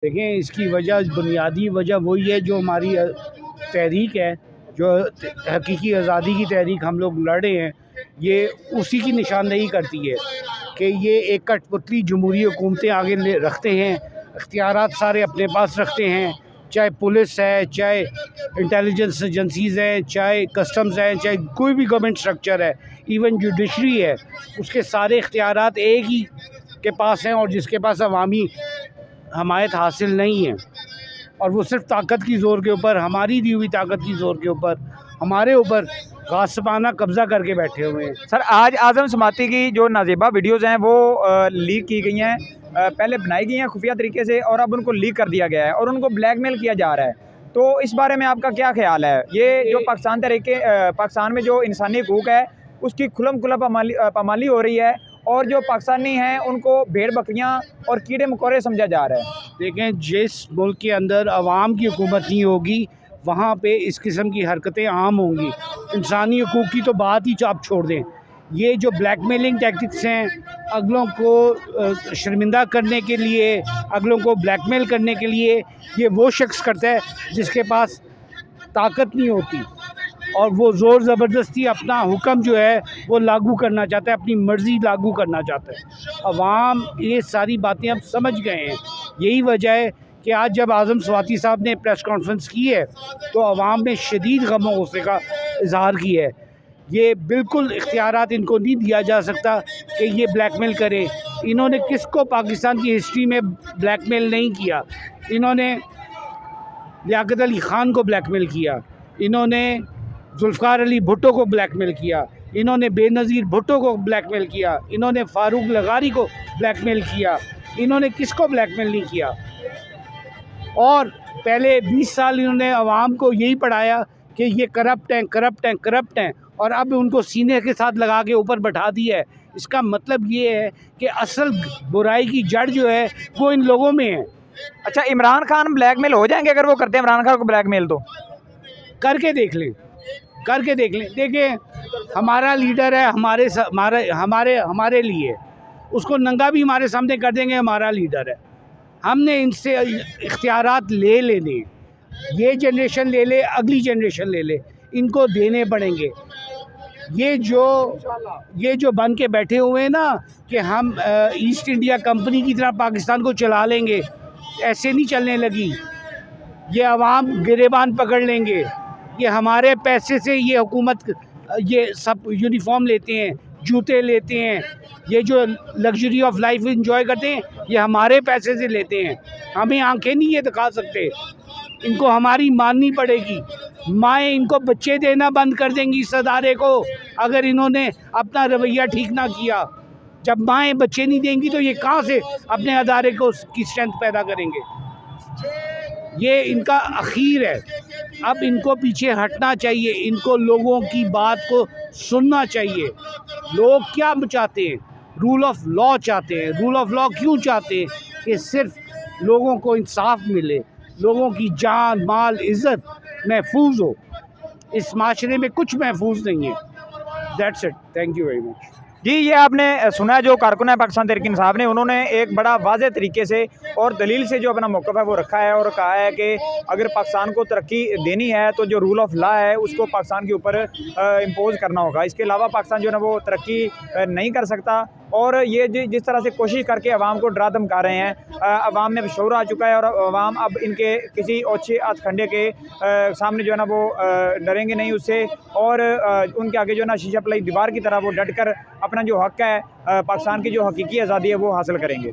देखें, इसकी वजह, बुनियादी वजह वही है जो हमारी तहरीक है, जो हकीकी आज़ादी की तहरीक हम लोग लड़े हैं, ये उसी की निशानदेही करती है कि ये एक कठपुतली जमहूरी हुकूमतें आगे ले रखते हैं, इख्तियारात सारे अपने पास रखते हैं, चाहे पुलिस है, चाहे इंटेलिजेंस एजेंसीज़ हैं, चाहे कस्टम्स हैं, चाहे कोई भी गवर्नमेंट स्ट्रक्चर है, इवन जुडिशरी है, उसके सारे इख्तियारात एक ही के पास हैं और जिसके पास अवामी हमायत हासिल नहीं है। और वो सिर्फ ताकत की ज़ोर के ऊपर, हमारी दी हुई ताकत की ज़ोर के ऊपर हमारे ऊपर गासिबाना कब्ज़ा करके बैठे हुए हैं। सर, आज आज़म समाती की जो नाजेबा वीडियोज़ हैं वो लीक की गई हैं, पहले बनाई गई हैं खुफिया तरीके से और अब उनको लीक कर दिया गया है और उनको ब्लैकमेल किया जा रहा है। तो इस बारे में आपका क्या ख्याल है? ये जो पाकिस्तान में जो इंसानी हकूक़ है उसकी खुल्लम खुल्ला पामाली हो रही है और जो पाकिस्तानी हैं उनको भेड़ बकरियां और कीड़े मकोड़े समझा जा रहा है। देखें, जिस मुल्क के अंदर अवाम की हुकूमत नहीं होगी वहाँ पे इस किस्म की हरकतें आम होंगी। इंसानी हकूक़ की तो बात ही आप छोड़ दें। ये जो ब्लैकमेलिंग टैक्टिक्स हैं, अगलों को शर्मिंदा करने के लिए, अगलों को ब्लैकमेल करने के लिए, ये वो शख्स करता है जिसके पास ताकत नहीं होती और वो ज़ोर ज़बरदस्ती अपना हुक्म जो है वो लागू करना चाहता है, अपनी मर्ज़ी लागू करना चाहता है। अवाम ये सारी बातें अब समझ गए हैं। यही वजह है कि आज जब आज़म स्वाति साहब ने प्रेस कॉन्फ्रेंस की है तो अवाम ने शदीद गम और गुस्से का इजहार किया है। ये बिल्कुल इख्तियारात इनको नहीं दिया जा सकता कि ये ब्लैकमेल करें। इन्होंने किसको पाकिस्तान की हिस्ट्री में ब्लैकमेल नहीं किया? इन्होंने लियाकत अली ख़ान को ब्लैकमेल किया, इन्होंने जुल्फ़िकार अली भुट्टो को ब्लैकमेल किया, इन्होंने बेनज़ीर भुट्टो को ब्लैकमेल किया, इन्होंने फ़ारूक लगारी को ब्लैकमेल किया, इन्होंने किसको ब्लैकमेल नहीं किया? और पहले 20 साल इन्होंने अवाम को यही पढ़ाया कि ये करप्ट हैं, करप्ट हैं, करप्ट हैं और अब उनको सीने के साथ लगा के ऊपर बैठा दिया है। इसका मतलब ये है कि असल बुराई की जड़ जो है वो इन लोगों में है। अच्छा, इमरान खान ब्लैकमेल हो जाएंगे अगर वो करते हैं इमरान खान को ब्लैकमेल? तो करके देख लें, करके देख लें। देखिए, हमारा लीडर है, हमारे लिए, उसको नंगा भी हमारे सामने कर देंगे, हमारा लीडर है। हमने इनसे इख्तियारात ले लेने, ये जनरेशन ले ले, अगली जनरेशन ले ले, इनको देने पड़ेंगे। ये जो बन के बैठे हुए हैं ना कि हम ईस्ट इंडिया कंपनी की तरह पाकिस्तान को चला लेंगे, ऐसे नहीं चलने लगी। ये अवाम गिरेबान पकड़ लेंगे। ये हमारे पैसे से ये हुकूमत ये सब यूनिफॉर्म लेते हैं, जूते लेते हैं, ये जो लग्जरी ऑफ लाइफ एंजॉय करते हैं ये हमारे पैसे से लेते हैं। हमें आंखें नहीं ये दिखा सकते, इनको हमारी माननी पड़ेगी। माएँ इनको बच्चे देना बंद कर देंगी इस अदारे को अगर इन्होंने अपना रवैया ठीक ना किया। जब माएँ बच्चे नहीं देंगी तो ये कहाँ से अपने अदारे को की स्ट्रेंथ पैदा करेंगे? ये इनका अखीर है। अब इनको पीछे हटना चाहिए, इनको लोगों की बात को सुनना चाहिए। लोग क्या चाहते हैं? रूल ऑफ लॉ चाहते हैं। रूल ऑफ लॉ क्यों चाहते हैं? कि सिर्फ लोगों को इंसाफ मिले, लोगों की जान माल इज़्ज़त महफूज हो। इस माशरे में कुछ महफूज नहीं है। That's it. Thank you very much. जी, ये आपने सुना जो कारकुन है पाकिस्तान तहरीक इंसाफ ने, उन्होंने एक बड़ा वाज़ेह तरीके से और दलील से जो अपना मौक़िफ़ है वो रखा है और कहा है कि अगर पाकिस्तान को तरक्की देनी है तो जो रूल ऑफ लॉ है उसको पाकिस्तान के ऊपर इम्पोज़ करना होगा। इसके अलावा पाकिस्तान जो है ना वो तरक्की नहीं कर सकता। और ये जिस तरह से कोशिश करके अवाम को डरा धमका रहे हैं, अवाम में शऊर आ चुका है और अवाम अब इनके किसी ओछे हथकंडे के सामने जो है ना वो डरेंगे नहीं उससे और उनके आगे जो है ना शीशा पलाई दीवार की तरह वो डट कर अपना जो हक़ है, पाकिस्तान की जो हकीकी आज़ादी है वो हासिल करेंगे।